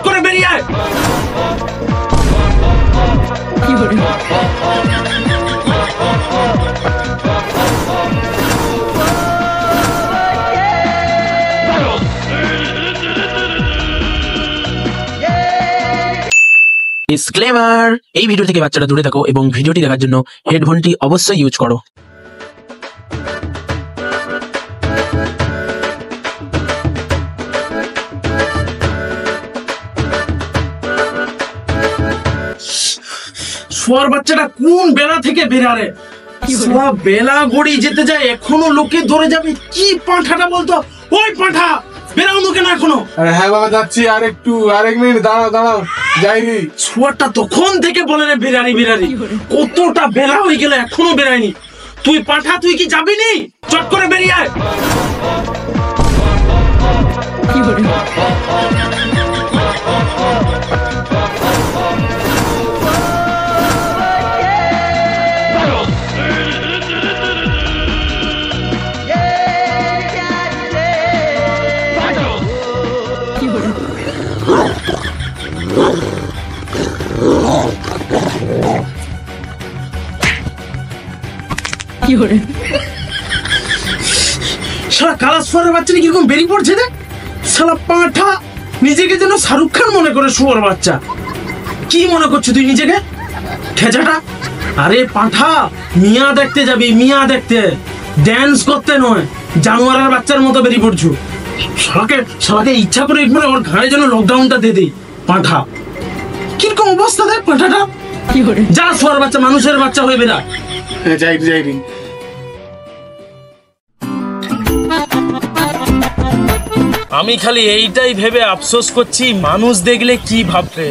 করে বেরিয়ে আয়। ডিসক্লেমার, এই ভিডিও থেকে বাচ্চারা দূরে থাকো এবং ভিডিওটি দেখার জন্য হেডফোনটি অবশ্যই ইউজ করো। শুয়ার বাচ্চাটা কোন বেলা থেকে বেরারে, বেলা গড়ি যেতে যায় এখনো লোকে ধরে যাবে। কি পাঁঠাটা বলতো, ওই পাঁঠা বেরাও কেন এখনো? হ্যাঁ বাবা যাচ্ছি, আরেক মিনিট দাঁড়াও যাইনি। শুয়ারটা তখন থেকে বলে রে বেরারি বেরারি, কতটা বেলা হয়ে গেল এখনো বেরায়নি। তুই পাঁঠা, তুই কি যাবি নি? চট করে বেরিয়ে আয়। শালা কালা শুয়ারের বাচ্চাটা কিরকম বেরিয়ে পড়ছে রে। শালা পাঁঠা নিজেকে যেন শাহরুখ খান মনে করে শুয়ার বাচ্চা। কি মনে করছো তুই নিজেকে খেজাটা? আরে পাঁঠা, মিয়া দেখতে যাবি, মিয়া দেখতে, ড্যান্স করতে নয়। জানোয়ারের বাচ্চার মতো বেরিয়ে পড়ছো। শালাকে ইচ্ছা করে একবারে ওর ঘাড়ে যেন লকডাউনটা দিয়ে দেই। পাঁঠা কিরকম অবস্থা দেখ পাঁঠাটা। যা শুয়ার বাচ্চা, মানুষের বাচ্চা হয়ে বেরা। যাইনি। আমি খালি এইটাই ভেবে আফসোস করছি, মানুষ দেখলে কি ভাববে।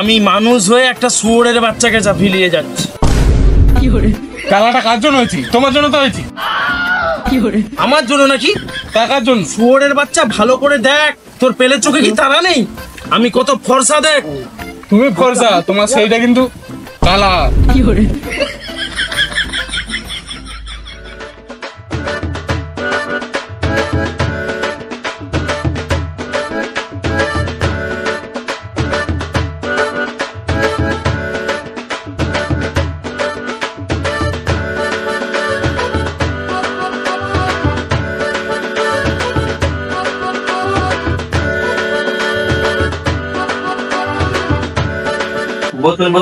আমি মানুষ হয়ে একটা শুয়োরের বাচ্চাকে চাপিয়ে যাচ্ছি। কালাটা কার জন্য হয়েছি? তোমার জন্য তো হয়েছি। আমার জন্য নাকি? টাকার জন্য। শুয়োরের বাচ্চা ভালো করে দেখ, তোর পেলের চোখে কি তারা নেই? আমি কত ফর্সা দেখ। তুমি ফর্সা, তোমার সেইটা কিন্তু কালা।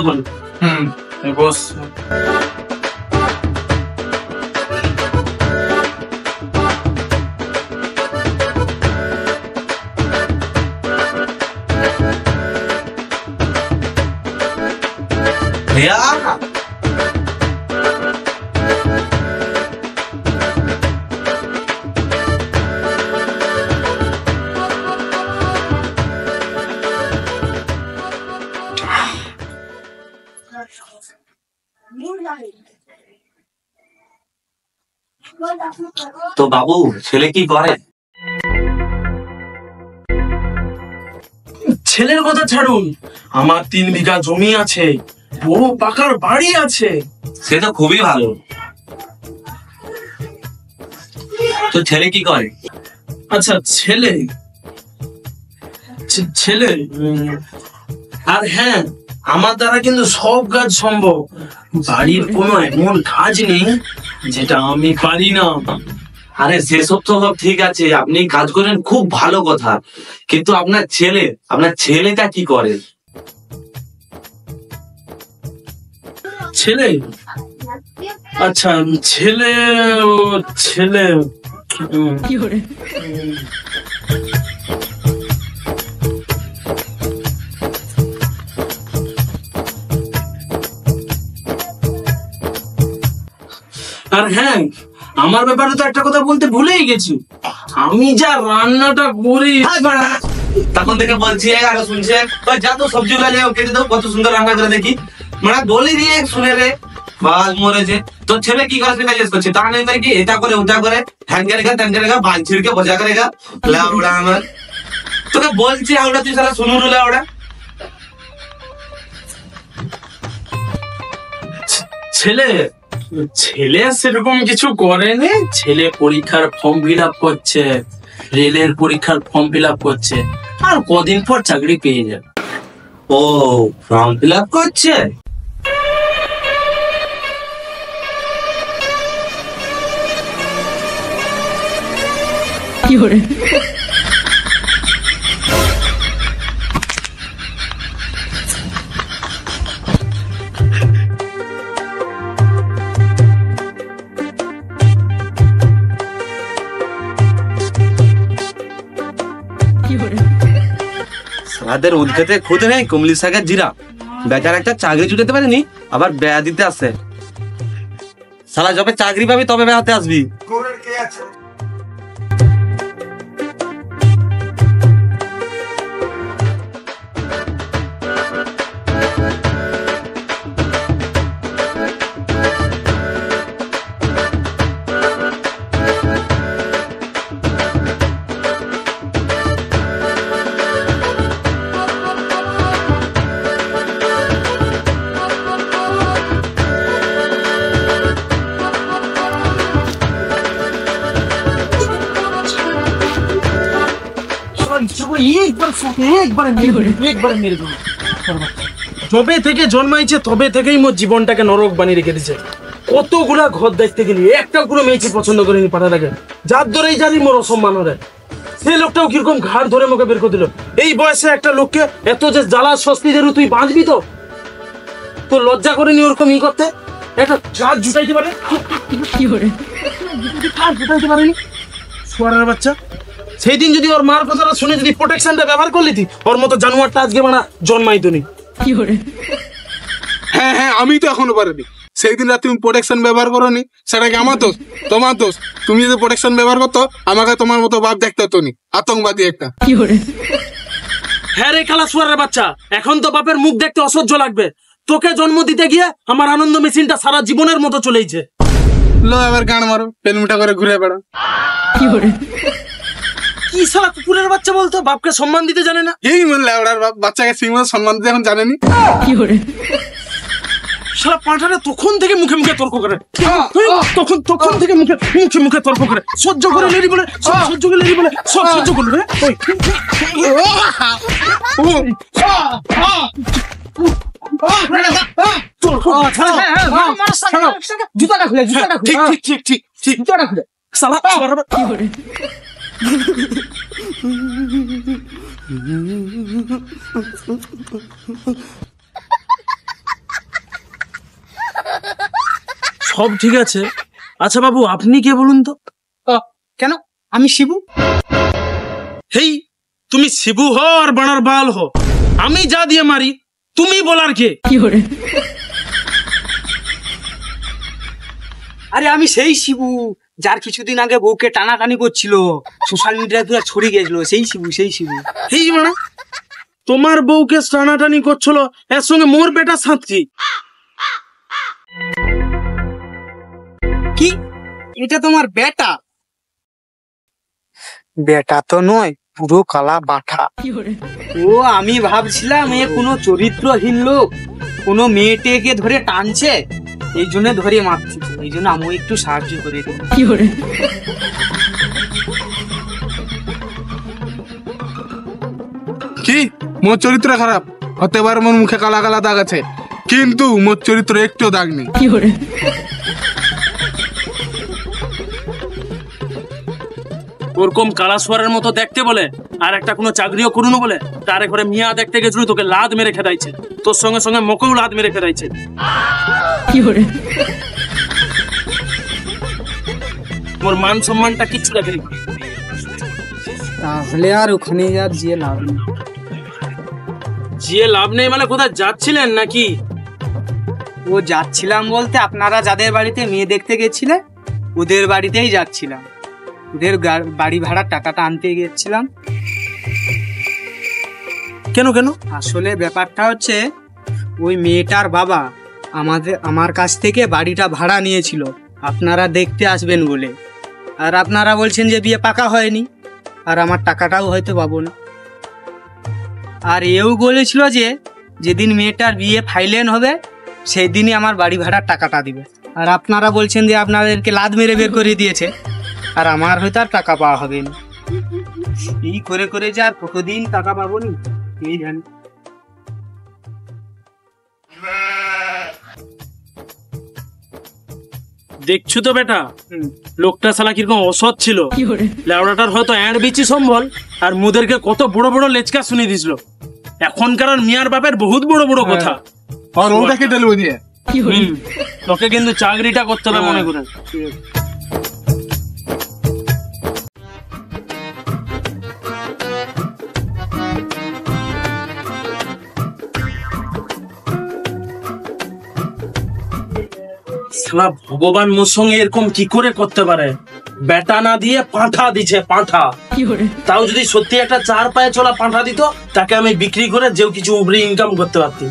বল। বস। भैया तो बाबू ছেলে কি করে? ছেলের কথা ছাড়ুন, আমার 3 বিঘা জমি আছে, বড় পাকার বাড়ি আছে। সে তো খুবই ভালো। তো ছেলে কি করে? আচ্ছা ছেলে আর হ্যাঁ, আমার দ্বারা কিন্তু সব কাজ সম্ভব। বাড়ির কোনো এমন কাজ নেই যেটা আমি পারি না। আরে সেসব তো সব ঠিক আছে, আপনি কাজ করেন, খুব ভালো কথা, কিন্তু আপনার ছেলেটা কি করে? ছেলে? আচ্ছা ছেলে আর হ্যাঁ, আমার ব্যাপারে তো একটা কথা বলতে ভুলেই গেছি। আমি যা রান্নাটা করি, তখন থেকে বলছি আরো শুনছে, যা তো সবজি গুলা কেটে দাও, কত সুন্দর রান্না করে দেখি। মানে বলি দিয়ে শুনে রে বাল মরেছে। তোর ছেলে কি করে সেটা জিজ্ঞেস করছে, তা নেই কি এটা করে ওটা করে, ধ্যান করেগা বাল ছিড়কে বোঝা করেগা। লাউড়া আমার, তোকে বলছি আউড়া, তুই সারা শুনুন লাউড়া। ছেলে সেরকম কিছু করেনি। ছেলে পরীক্ষার ফর্ম ফিল আপ করছে, রেলের পরীক্ষার ফর্ম ফিল আপ করছে। আর কদিন পর চাকরি পেয়ে যাবে। ও ফর্ম ফিল আপ করছে? সাদের উদ্ঘাতে খুদে নেই কমলি শাকের জিরা, বেচার একটা চাকরি জুটাতে পারেনি, আবার বেয়া দিতে আসে। শালা যবে চাকরি পাবি তবে বেয়াতে আসবি। যবে থেকে জন্মাইছে তবে থেকেই মোর জীবনটাকে নরক বানিয়ে রেখে দিছে। কতগুলা ঘর দেখতে গেলি একটা কোনো মেয়েকে পছন্দ করিনি পাঠাটাকে, যার ধরেই জানি মোর অসম্মান হরে। সেই লোকটাও কিরকম ঘাড় ধরে মুখে বের করে দিল। এই বয়সে একটা লোককে এত যে জ্বালা সস্তি যে তুই বাঁচবি তো তোর লজ্জা করেনি ওরকম ই করতে? একটা কাজ জুটাইতে পারে জুটাইতে পারেনি সোয়ারের বাচ্চা। সেই দিন যদি ওর মার কথাটা শুনে যদি প্রোটেকশনটা ব্যবহার করলি তুই, ওর মতো জানোয়ারটা আজকে মানা জন্মাইতো নি। হ্যাঁ হ্যাঁ, আমি তো এখনো পারিনি। সেই দিন রাতে তুমি প্রোটেকশন ব্যবহার করোনি, সেটা কি আমার দোষ? তোমার দোষ। তুমি যদি প্রোটেকশন ব্যবহার করতো আমাকে তোমার মতো বাপ দেখতে হতো নি, আতঙ্কবাদী একটা। হ্যাঁ রে খালা সোয়ারের বাচ্চা, এখন তো বাপের মুখ দেখতে অসহ্য লাগবে। তোকে জন্ম দিতে গিয়ে আমার আনন্দ মেশিনটা সারা জীবনের মতো চলেইছে। লো এবার গান মারো, পেনমিটা করে ঘুরে বেড়াও। কি শালা কুকুরের বাচ্চা বলতো, বাপকে সম্মান দিতে জানে না। এই লেওড়ার বাপ বাচ্চাকে সেই মতো সম্মান দিতে এখন জানেনি। শালা পাঁঠাটা তখন থেকে মুখে মুখে তর্ক করে, তখন থেকে মুখে মুখে তর্ক করে। সহ্য করে লেরি বলে, সহ্য করে লেরি বলে, সব সহ্য করলো রে। জুতাটা খুলে, জুতাটা খুলে, ঠিক ঠিক ঠিক জুতাটা খুলে শালা। সব ঠিক আছে। আচ্ছা বাবু আপনি কে বলুন তো? কেন? আমি শিবু। হেই তুমি শিবু হো আর বানার বাল হো, আমি যা দিয়ে মারি তুমি বলার কে? আরে আমি সেই শিবু যার কিছুদিন আগে বউকে টানাটানি করছিল, সোশ্যাল মিডিয়ায় পুরো ছড়িয়ে গেছিল। সেই শিবু, সেই শিবু। হেই মানে তোমার বউকে টানাটানি করছিল, এর সঙ্গে মোর বেটা সাঁতছি। কি এটা তোমার বেটা? বেটা তো নয়, পুরো কালা বাঁঠা। ও আমি ভাবছিলাম এ কোনো চরিত্রহীন লোক, কোনো মেয়েটেকে ধরে টানছে, এই জন্য ধরে মারছি। এই জন্য আমি একটু সাহায্য করে দিই। কি মোর চরিত্র খারাপ হতে পারে, মোর মুখে কালা কালা দাগ আছে, কিন্তু মোর চরিত্র একটু দাগ নেই। ওরকম কালাসোয়ারের মতো দেখতে বলে আর একটা কোনো চাকরিও করুন বলে তারে ঘরে মিয়া দেখতে গেছিল, তোকে লাদ মেরে খেদাইছে, তোর সঙ্গে সঙ্গে মকেও লাদ মেরে খেদাইছে। মোর মান সম্মানটা কিচ্ছু দেখেনি। তাহলে আর ওখানে আর যে লাভ নেই। যে লাভ নেই মানে কোথায় যাচ্ছিলেন নাকি? ও যাচ্ছিলাম বলতে আপনারা যাদের বাড়িতে মেয়ে দেখতে গেছিলেন ওদের বাড়িতেই যাচ্ছিলাম। ওদের বাড়ি ভাড়ার টাকাটা আনতে গেছিলাম। কেন কেন? আসলে ব্যাপারটা হচ্ছে ওই মেয়েটার বাবা আমার কাছ থেকে বাড়িটা ভাড়া নিয়েছিল আপনারা দেখতে আসবেন বলে, আর আপনারা বলছেন যে বিয়ে পাকা হয়নি আর আমার টাকাটাও হয়তো পাবো না। আর এও বলেছিল যে যেদিন মেয়েটার বিয়ে ফাইনাল হবে সেই দিনই আমার বাড়ি ভাড়ার টাকাটা দিবে, আর আপনারা বলছেন যে আপনাদেরকে লাদ মেরে বের করে দিয়েছে আর আমার হয়তো আর টাকা পাওয়া হবে না। এই করে করে যে আর কতদিন টাকা পাবো নি এই জানি। দেখছো তো বেটা, লোকটা শালা কিরকম অসৎ ছিল। লেওড়াটার হয়তো এঁড় বিচি সম্বল, আর মুদেরকে কত বড় বড় লেচকা শুনিয়ে দিছিল। এখনকার মিয়ার বাপের বহুত বড় বড় কথা। আর ওটাকে টেল বুঝিয়ে তোকে কিন্তু চাকরিটা করতে হবে মনে করে। শালা ভগবান মোর সঙ্গে এরকম কি করে করতে পারে? বেটা না দিয়ে পাঁঠা দিছে, পাঁঠা। তাও যদি সত্যি একটা 4 পায়ে চলা পাঁঠা দিত, তাকে আমি বিক্রি করে যেও কিছু উপরে ইনকাম করতে পারতাম।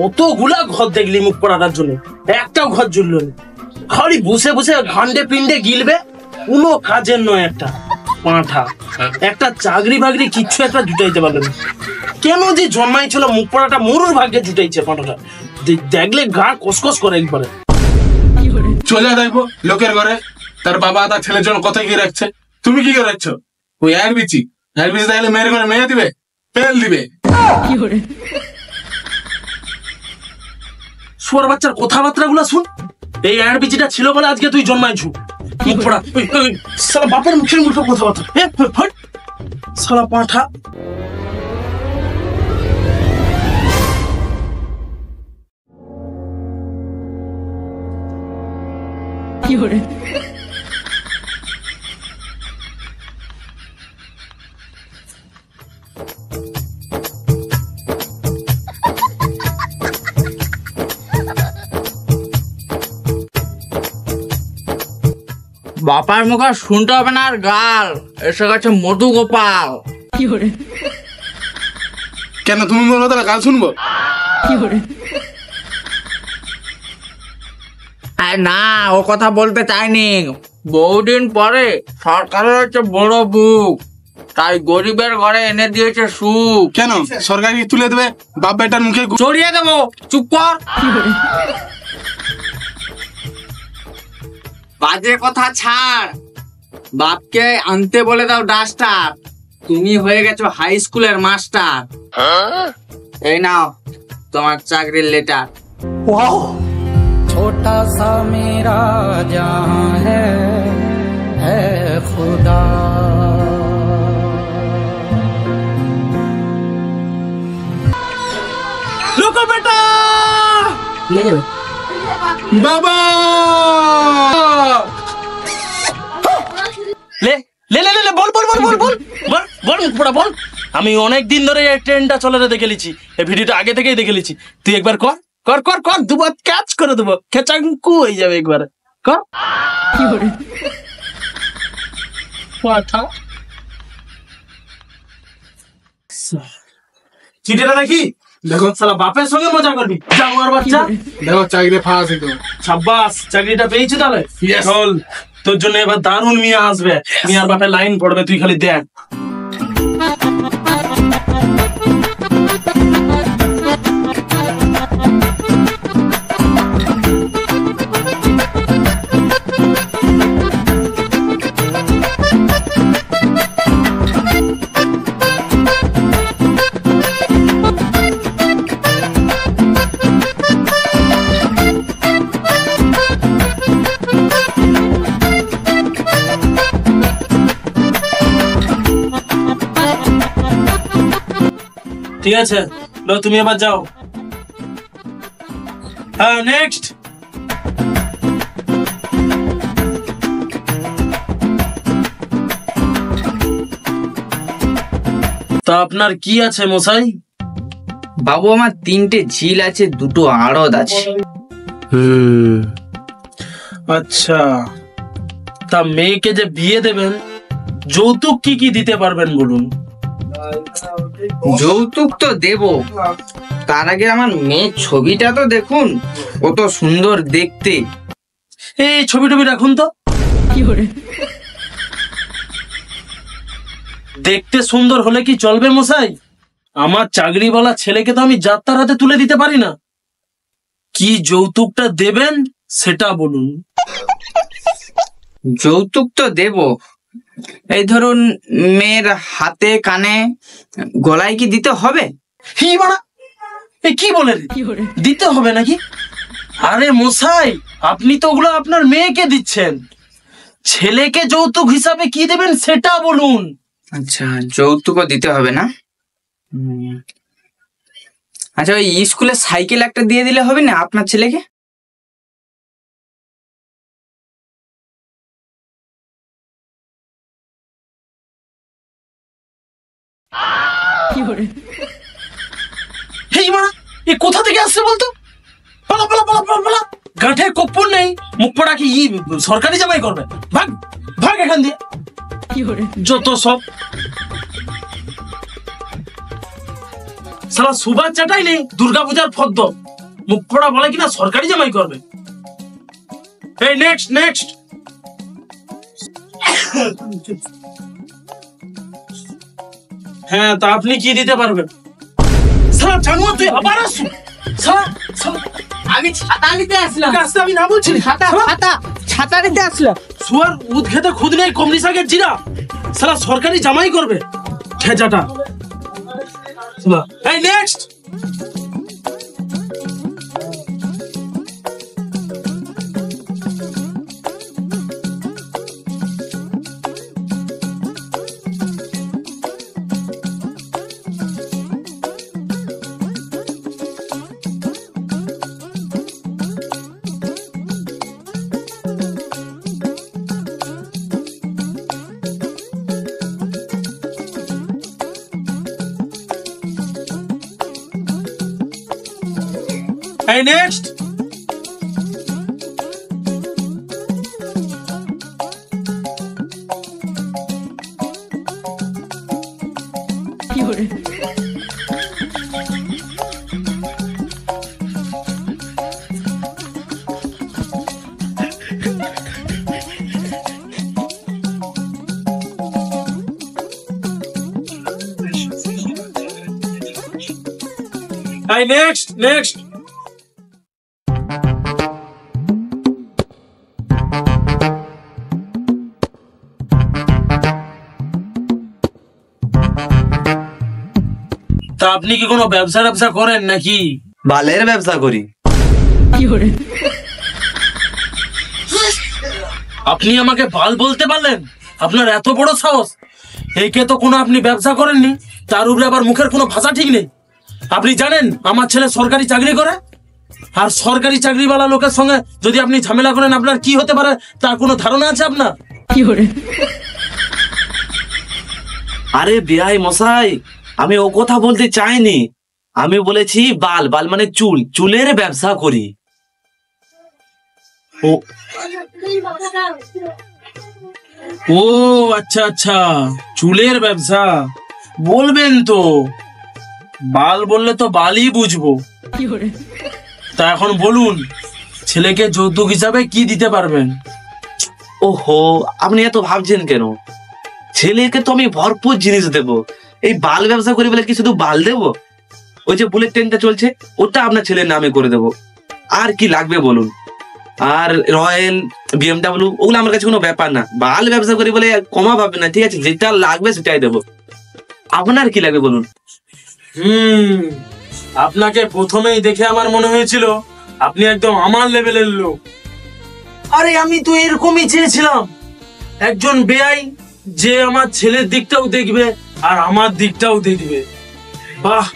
অতগুলা ঘর দেখলি মুখ পড়াটার জন্য, একটাও ঘর জুড়ল না। খালি বসে বসে ঘান্ডে পিন্ডে গিলবে, কোনো কাজের নয় একটা পাঁঠা। একটা চাকরি বাকরি কিচ্ছু একটা জুটাইতে পারবে না। কেন যে জন্মাইছিল মুখ পড়াটা, মরুর ভাগ্যে জুটাইছে পাঁঠাটা। দেখলে গা কসকস করে একবারে। চলে দেখবো লোকের ঘরে তার বাবা তার ছেলের জন্য কত কি রাখছে, তুমি কি করে রাখছো? ওই এর বিচি তাহলে মেয়ের ঘরে মেয়ে দিবে, পেল দিবে। শুয়ার বাচ্চার কথাবার্তা গুলা শুন। এই এর বিচিটা ছিল বলে আজকে তুই জন্মাইছু। মুখ পড়া শালা বাপের মুখের মুখে কথাবার্তা। শালা পাঁঠা। বাপার মুখে শুনতে হবে না আর গাল, এসে গেছে মধু গোপাল। কেন তুমি বলো তাহলে গাল শুনবো? না, ও কথা বলতে চাইনি। বহুদিন পরে সরকারের হচ্ছে বড় বুক, তাই গরিবের ঘরে এনে দিয়েছে সুখ। কেন সরকার কি তুলে দেবে বাপ বেটার মুখে? চড়িয়ে দেবো, চুপ কর। বাজে কথা ছাড়, বাপকে আনতে বলে দাও ডাস্টার। তুমি হয়ে গেছো হাই স্কুলের মাস্টার। এই নাও তোমার চাকরির লেটার। छोटा सा मेरा जहां है खुदा। লোকো বেটা বাবা লে লে লে লে বল বল বল বল বল বল বল মুখ পড়া বল। আমি অনেক দিন ধরে এই ট্রেনটা চলে দেখে লিছি, এই ভিডিওটা আগে থেকেই দেখে লিছি। তুই একবার কর কর কর কর, দুবার ক্যাচ করে দেবো, খেচাঙ্কু হয়ে যাবে একবার। কর চিঠিটা দেখি। দেখো শালা বাপের সঙ্গে মজা করবি জানোয়ার বাচ্চা। দেখো চাকরি ফাঁস হইতো। সাব্বাস, চাকরিটা পেয়েছি তাহলে। চল, তোর জন্য এবার দারুণ মিয়া আসবে। মিয়ার বাপে লাইন পড়বে, তুই খালি দেখ। ঠিক আছে, লো তুমি এবার যাও। হ্যাঁ, নেক্সট। তা আপনার কি আছে মশাই? বাবু আমার 3টে ঝিল আছে, 2টো আড়ত আছে। আচ্ছা, তা মেয়েকে যে বিয়ে দেবেন, যৌতুক কি কি দিতে পারবেন বলুন? যৌতুক তো দেব, তার আগে আমার মেয়ের ছবিটা তো দেখুন, কত সুন্দর দেখতে। এই ছবি টবি রাখুন তো। দেখতে সুন্দর হলে কি চলবে মশাই? আমার চাকরিওয়ালা ছেলেকে তো আমি যাত্রার হাতে তুলে দিতে পারি না। কি যৌতুকটা দেবেন সেটা বলুন। যৌতুক তো দেব, এই ধরুন মেয়ের হাতে কানে গলায় কি দিতে হবে? হি বাড়া, এ কি বলে রে? দিতে হবে নাকি? আরে মশাই, আপনি তো ওগুলো আপনার মেয়েকে দিচ্ছেন, ছেলেকে যৌতুক হিসাবে কি দেবেন সেটা বলুন। আচ্ছা, যৌতুকও দিতে হবে না? আচ্ছা, ওই স্কুলে সাইকেল একটা দিয়ে দিলে হবে না আপনার ছেলেকে? হেই মারা, এ কোথা থেকে আসছে বলতো? পালা পালা পালা পালা পালা, গাঁঠে কপ্পর নেই, মুখ পড়া কি সরকারি জামাই করবে? ভাগ ভাগ এখান দিয়ে, যত সব সালা সুবাস চাটাই নেই, দুর্গাপূজার ফদ্দ, মুখ পড়া বলে কিনা সরকারি জামাই করবে। এই নেক্সট নেক্সট। হ্যাঁ, তা আপনি কি দিতে পারবেন? সালা জানোয়ার, তুই আবার আসছো? সালা সালা, আমি ছাতা নিতে আসলাম। আসতে আমি না বলছি? ছাতা ছাতা ছাতা নিতে আসলাম। সুয়ার উদ খেতে খুদ নেই, কমলি শাকের জিরা, সালা সরকারি জামাই করবে খেজাটা। এই next. Hey, next. Hey, next, next. তা আপনি কি কোনো ব্যবসা করেন নাকি? বালের ব্যবসা করি। আপনি আমাকে বাল বলতে পারলেন? আপনার এত বড় সাহস! একে তো কোনো আপনি ব্যবসা করেননি, তার উপরে আবার মুখের কোনো ভাষা ঠিক নেই। আপনি জানেন আমার ছেলে সরকারি চাকরি করে, আর সরকারি চাকরিওয়ালা লোকের সঙ্গে যদি আপনি ঝামেলা করেন আপনার কি হতে পারে তার কোনো ধারণা আছে আপনার? আরে বেয়াই মশাই, আমি ও কথা বলতে চাইনি, আমি বলেছি বাল, বাল মানে চুল, চুলের ব্যবসা করি। ও আচ্ছা আচ্ছা, চুলের ব্যবসা বলবেন তো, বাল বললে তো বালই বুঝবো। তা এখন বলুন, ছেলেকে যৌতুক হিসাবে কি দিতে পারবেন? ওহো, আপনি এত ভাবছেন কেন? ছেলেকে তো আমি ভরপুর জিনিস দেবো। এই বাল ব্যবসা করি বলে কি শুধু বাল দেবো? ওই যে বুলেট ট্রেনটা চলছে ওটা আপনার ছেলের নামে করে দেবো। আর কি লাগবে বলুন? আর রয়্যাল, BMW ওগুলো আমার কাছে কোনো ব্যাপার না। বাল ব্যবসা করি বলে কমা পাবে না, ঠিক আছে? যেটা লাগবে সেটাই দেবো। আপনার কি লাগবে বলুন? আপনাকে প্রথমেই দেখে আমার মনে হয়েছিল আপনি একদম আমার লেভেলের লোক। আরে আমি তো এরকমই চেয়েছিলাম, একজন বেয়াই যে আমার ছেলের দিকটাও দেখবে আর আমার দিকটাও দেখবে। বাহ,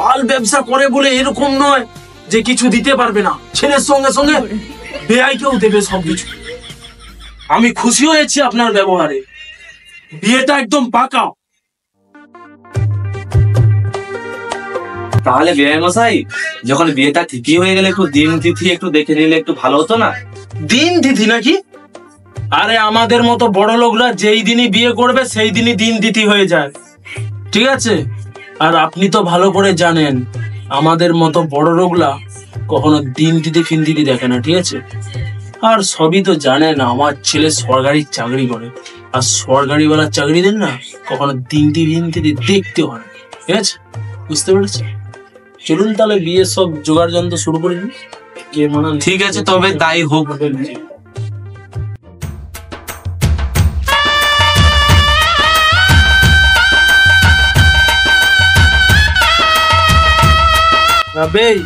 বাল ব্যবসা করে বলে এরকম নয় যে কিছু দিতে পারবে না, ছেলের সঙ্গে সঙ্গে বেয়াইকেও দেবে সবকিছু। আমি খুশি হয়েছি আপনার ব্যবহারে, বিয়েটা একদম পাকা। তাহলে বিয়ে মশাই, যখন বিয়েটা ঠিকই হয়ে গেলে একটু দিন তিথি একটু দেখে নিলে একটু ভালো হতো না? দিন তিথি নাকি? আরে আমাদের মতো বড় লোকরা যেই দিনই বিয়ে করবে সেই দিনই দিন তিথি হয়ে যায়, ঠিক আছে? আর আপনি তো ভালো করে জানেন আমাদের মতো বড় লোকরা কখনো দিন তিথি ফিন তিথি দেখে না, ঠিক আছে? আর সবই তো জানেন আমার ছেলে সরকারি চাকরি করে, আর সরকারিওয়ালা চাকরি দেন না কখনো দিন তিথি ফিন তিথি দেখতে হয় না, ঠিক আছে? বুঝতে পেরেছি? চলুন তাহলে বিয়ের সব জোগাড় যন্ত্র শুরু করে দিন। ঠিক আছে, তবে তাই হোক। বেই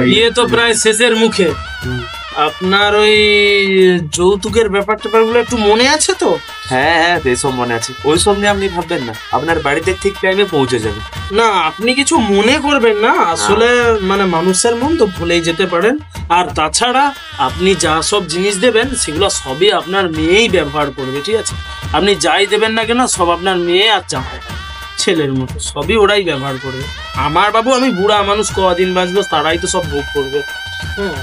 বিয়ে তো প্রায় শেষের মুখে, আপনার ওই যৌতুকের ব্যাপার ট্যাপারগুলো একটু মনে আছে তো? হ্যাঁ হ্যাঁ সেসব মনে আছে, ওইসব নিয়ে আপনি ভাববেন না, আপনার বাড়িতে ঠিক টাইমে পৌঁছে যাবে। না আপনি কিছু মনে করবেন না, আসলে মানে মানুষের মন তো ভুলেই যেতে পারেন। আর তাছাড়া আপনি যা সব জিনিস দেবেন সেগুলো সবই আপনার মেয়েই ব্যবহার করবে, ঠিক আছে? আপনি যাই দেবেন না কেন সব আপনার মেয়ে আর জামাই ছেলের মতো সবই ওরাই ব্যবহার করবে। আমার বাবু আমি বুড়া মানুষ, কদিন বাঁচবো, তারাই তো সব ভোগ করবে। হ্যাঁ,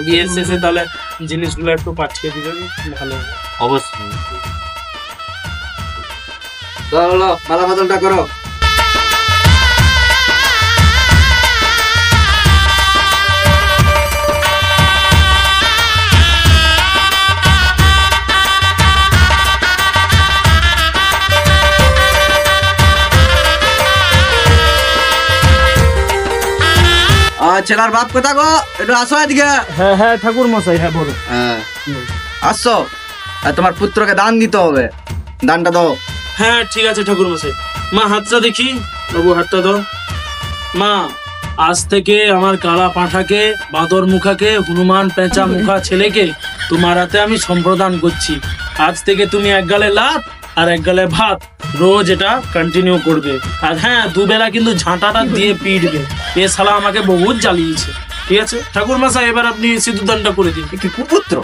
বিয়ের শেষে তাহলে জিনিসগুলো একটু পাঠিয়ে দিবেন, ভালো হবে। অবশ্যই। চলো মালা বদলটা করো। ছেলার বাপ কোথা গো, একটু আসো এদিকে। হ্যাঁ হ্যাঁ ঠাকুর মশাই, হ্যাঁ বলো। হ্যাঁ আসছো, আর তোমার পুত্রকে দান দিতে হবে, দানটা দাও। হ্যাঁ ঠিক আছে ঠাকুর মশাই। মা হাতটা দেখি, বাবু হাতটা দাও। মা আজ থেকে আমার কালা পাঁঠাকে, বাঁদর মুখাকে, হনুমান পেঁচা মুখা ছেলেকে তোমার হাতে আমি সম্প্রদান করছি। আজ থেকে তুমি এক গালে লাত আর এক গালে ভাত রোজ এটা কন্টিনিউ করবে। আর হ্যাঁ দুবেলা কিন্তু ঝাঁটাটা দিয়ে পিটবে, এ শালা আমাকে বহুত জ্বালিয়েছে। ঠিক আছে ঠাকুর মশাই, এবার আপনি সিঁদুরদানটা করে দিন। কি কুপুত্র,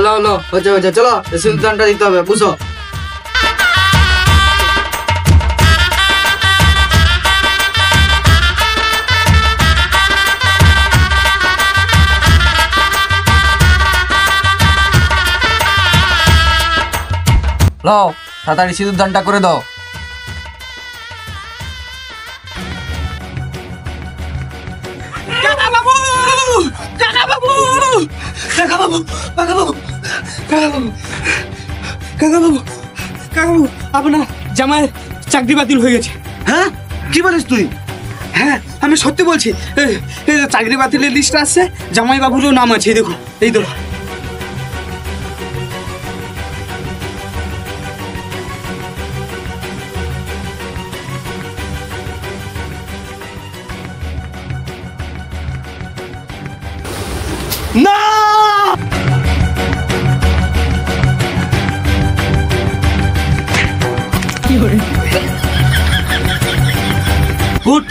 লো লো হচ্ছে হচ্ছে, চলো সিঁদুর দানটা দিতে হবে, বুঝো। লো তাড়াতাড়ি সিঁদুর দানটা করে দাও। আপনার জামাইয়ের চাকরি বাতিল হয়ে গেছে। হ্যাঁ কি বলিস তুই? হ্যাঁ আমি সত্যি বলছি, এই যে চাকরি বাতিলের লিস্ট আসছে, জামাই বাবুরও নাম আছে, দেখো এই তো। না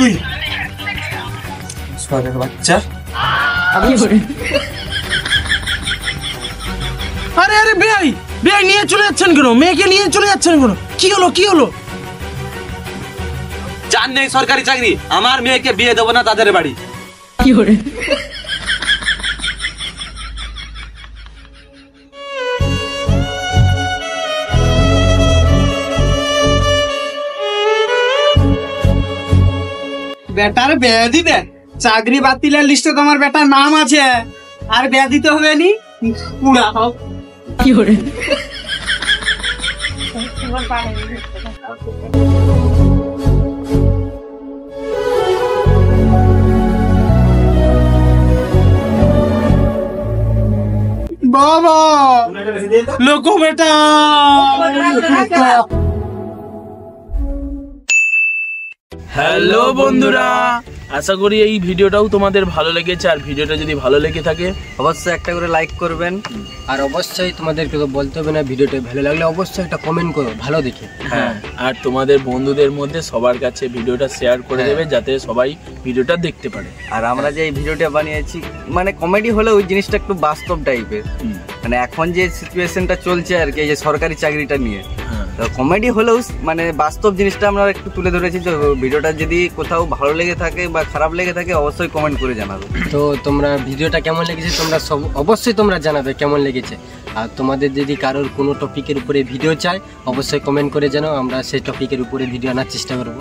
তুই বাচ্চা আরে আরে বেআই বেআই নিয়ে চলে যাচ্ছেন কেন? মেয়েকে নিয়ে চলে যাচ্ছেন কেন? কি হলো কি হলো? জান নেই সরকারি চাকরি, আমার মেয়েকে বিয়ে দেবো না তাদের বাড়ি। বেটার বিয়ে দিবে, চাকরি বাতিলের লিস্টে তোমার বেটার নাম আছে, আর বিয়ে দিতে হবে নি, পুরা হোক। কি করে বাবা লোকো বেটা। হ্যালো বন্ধুরা, আশা করি এই ভিডিওটাও তোমাদের ভালো লেগেছে। আর ভিডিওটা যদি ভালো লেগে থাকে অবশ্যই একটা করে লাইক করবেন, আর অবশ্যই তোমাদেরকে তো বলতে হবে না, ভিডিওটা ভালো লাগলে অবশ্যই একটা কমেন্ট করো ভালো দেখে। হ্যাঁ, আর তোমাদের বন্ধুদের মধ্যে সবার কাছে ভিডিওটা শেয়ার করে দেবে যাতে সবাই ভিডিওটা দেখতে পারে। আর আমরা যে এই ভিডিওটা বানিয়েছি মানে কমেডি হলে ওই জিনিসটা একটু বাস্তব টাইপের, মানে এখন যে সিচুয়েশনটা চলছে আর কি, এই যে সরকারি চাকরিটা নিয়ে, তো কমেডি হলেও মানে বাস্তব জিনিসটা আমরা একটু তুলে ধরেছি। তো ভিডিওটা যদি কোথাও ভালো লেগে থাকে বা খারাপ লেগে থাকে অবশ্যই কমেন্ট করে জানাবে। তো তোমরা ভিডিওটা কেমন লেগেছে তোমরা সব অবশ্যই তোমরা জানাবে কেমন লেগেছে। আর তোমাদের যদি কারোর কোনো টপিকের উপরে ভিডিও চাই অবশ্যই কমেন্ট করে জানাও, আমরা সেই টপিকের উপরে ভিডিও আনার চেষ্টা করবো।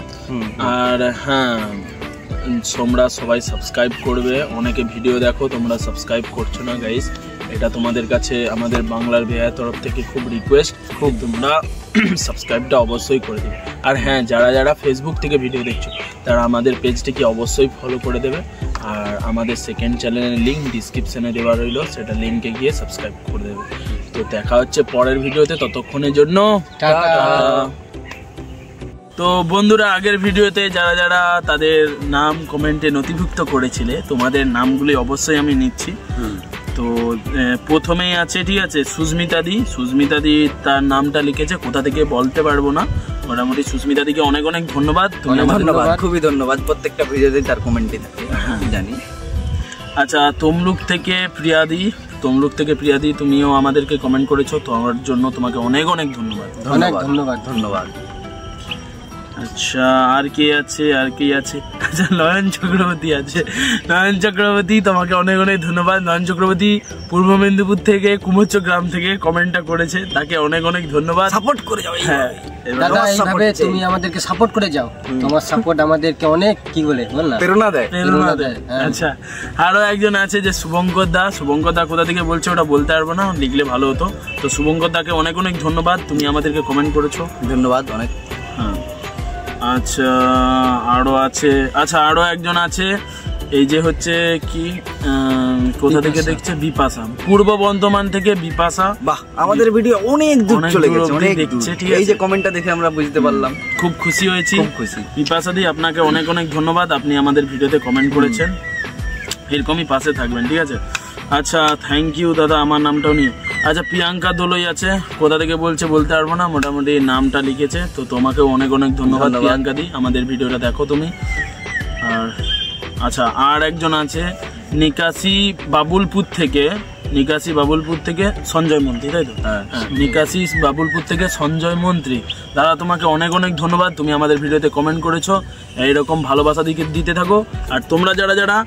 আর হ্যাঁ, তোমরা সবাই সাবস্ক্রাইব করবে। অনেকে ভিডিও দেখো তোমরা সাবস্ক্রাইব করছো না গাইস, এটা তোমাদের কাছে আমাদের বাংলার ভাইয়ের তরফ থেকে খুব রিকোয়েস্ট, খুব তোমরা সাবস্ক্রাইবটা অবশ্যই করে দেবে। আর হ্যাঁ, যারা যারা ফেসবুক থেকে ভিডিও দেখছো তারা আমাদের পেজটিকে অবশ্যই ফলো করে দেবে। আর আমাদের সেকেন্ড চ্যানেলের লিঙ্ক ডিসক্রিপশনে দেওয়া রইলো, সেটা লিঙ্কে গিয়ে সাবস্ক্রাইব করে দেবে। তো দেখা হচ্ছে পরের ভিডিওতে, ততক্ষণের জন্য টাটা। তো বন্ধুরা, আগের ভিডিওতে যারা যারা তাদের নাম কমেন্টে নথিভুক্ত করেছিলে, তোমাদের নামগুলি অবশ্যই আমি নিচ্ছি। তো প্রথমেই আছে, ঠিক আছে, সুস্মিতা দি তার নামটা লিখেছে, কোথা থেকে বলতে পারবো না। মোটামুটি সুস্মিতা দিকে অনেক অনেক ধন্যবাদ। ধন্যবাদ, খুবই ধন্যবাদ। প্রত্যেকটা ভিডিওতে তার কমেন্টই থাকে, জানি। আচ্ছা, তমলুক থেকে প্রিয়াদি, তুমিও আমাদেরকে কমেন্ট করেছো, তোমার জন্য তোমাকে অনেক অনেক ধন্যবাদ। ধন্যবাদ। আচ্ছা, আর কে আছে? আচ্ছা, নয়ন চক্রবর্তী, তোমাকে অনেক অনেক ধন্যবাদ। নয়ন চক্রবর্তী পূর্ব মেদিনীপুর থেকে কুমোচ্চ গ্রাম থেকে কমেন্টটা করেছে, তাকে অনেক অনেক ধন্যবাদ। সাপোর্ট করে যাও। হ্যাঁ, দাদা, এইভাবে তুমি আমাদেরকে সাপোর্ট করে যাও। তোমার সাপোর্ট আমাদেরকে অনেক প্রেরণা দেয়। আচ্ছা, আরো একজন আছে যে শুভঙ্কর দা কোথা থেকে বলছে ওটা বলতে পারবো না, লিখলে ভালো হতো। তো শুভঙ্কর দাকে অনেক অনেক ধন্যবাদ, তুমি আমাদেরকে কমেন্ট করেছো, ধন্যবাদ অনেক। হ্যাঁ, আচ্ছা, আরো একজন আছে, এই যে হচ্ছে কি, কোথা থেকে দেখছে, বিপাশা, পূর্ব বর্ধমান থেকে বিপাশা। বাহ, আমাদের ভিডিও অনেক দূর চলে গেছে, অনেক দেখছে, ঠিক এই আছে। যে কমেন্টটা দেখে আমরা বুঝতে পারলাম, খুব খুশি হয়েছি। বিপাশা দি, আপনাকে অনেক অনেক ধন্যবাদ, আপনি আমাদের ভিডিওতে কমেন্ট করেছেন, এরকমই পাশে থাকবেন, ঠিক আছে। আচ্ছা, থ্যাংক ইউ দাদা, আমার নামটাও নিয়ে। আচ্ছা, প্রিয়াঙ্কা দোলই আছে, কোথা থেকে বলছে বলতে পারবো না, মোটামুটি নামটা লিখেছে। তো তোমাকেও অনেক অনেক ধন্যবাদ প্রিয়াঙ্কা দি, আমাদের ভিডিওটা দেখো তুমি। আর আচ্ছা, আর একজন আছে নিকাশি বাবুলপুর থেকে সঞ্জয় মন্ত্রী, তাই তো? হ্যাঁ, নিকাশি বাবুলপুর থেকে সঞ্জয় মন্ত্রী। দাদা, তোমাকে অনেক অনেক ধন্যবাদ, তুমি আমাদের ভিডিওতে কমেন্ট করেছো, এইরকম ভালোবাসা দিতে থাকো। আর তোমরা যারা যারা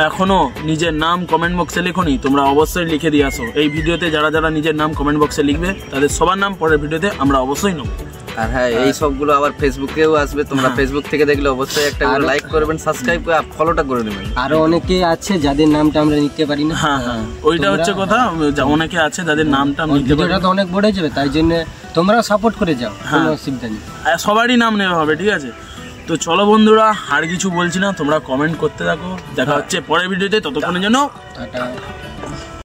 এখনো নিজের নাম কমেন্ট বক্সে লেখোনি, তোমরা অবশ্যই লিখে দিয়ে আসো। এই ভিডিওতে যারা যারা নিজের নাম কমেন্ট বক্সে লিখবে, তাদের সবার নাম পরের ভিডিওতে আমরা অবশ্যই নেবো। আর হ্যাঁ, এই সবগুলো আবার ফেসবুকেও আসবে, তোমরা ফেসবুক থেকে দেখলে অবশ্যই একটা করে লাইক করবেন, সাবস্ক্রাইব করে ফলোটা করে নেবেন। আরো অনেকে আছে যাদের নামটা আমরা নিতে পারি না। হ্যাঁ, ওইটা হচ্ছে কথা, অনেকে আছে যাদের নামটা নিতে পারি। ভিডিওটা তো অনেক বড় হয়ে যাবে, তাই জন্য তোমরাও সাপোর্ট করে যাও, কোনো অসুবিধা নেই। সবারই নাম নেওয়া হবে, ঠিক আছে। তো চলো বন্ধুরা, আর কিছু বলছি না, তোমরা কমেন্ট করতে থাকো, দেখা হচ্ছে পরের ভিডিওতে, ততক্ষণের জন্য টাটা।